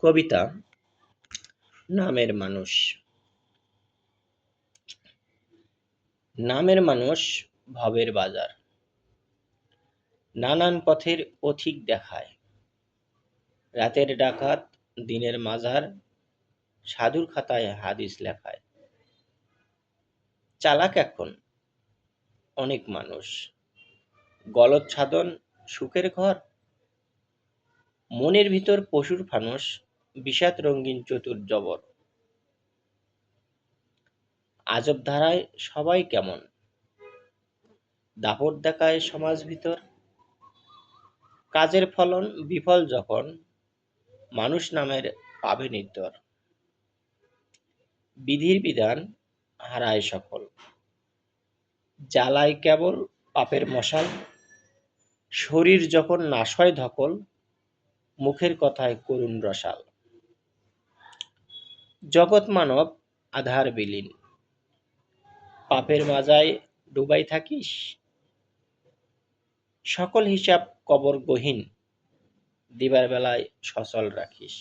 কবিতা নামের মানুষ। নামের মানুষ ভবের বাজার, নানান পথের পথিক দেখায়। রাতের ডাকাত দিনের মাঝার, সাধুর খাতায় হাদিস লেখায়। চালাক এখন অনেক মানুষ, গলদ সাধন সুখের ঘর। মনের ভিতর পশুর ফানুষ, বিষাদ রঙিন চতুর জবর। আজব ধারায় সবাই কেমন, দাপট দেখায় সমাজ ভিতর। কাজের ফলন বিফল যখন, মানুষ নামের পাবে নির্দর। বিধির বিধান হারায় সকল, জ্বালায় কেবল পাপের মশাল। শরীর যখন নাশ হয় ধকল, মুখের কথায় করুণ রসাল। জগৎ মানব আধার বিলীন, পাপের মাজায় ডুবাই থাকিস। সকল হিসাব কবর গহীন, দিবার বেলায় সচল রাখিস।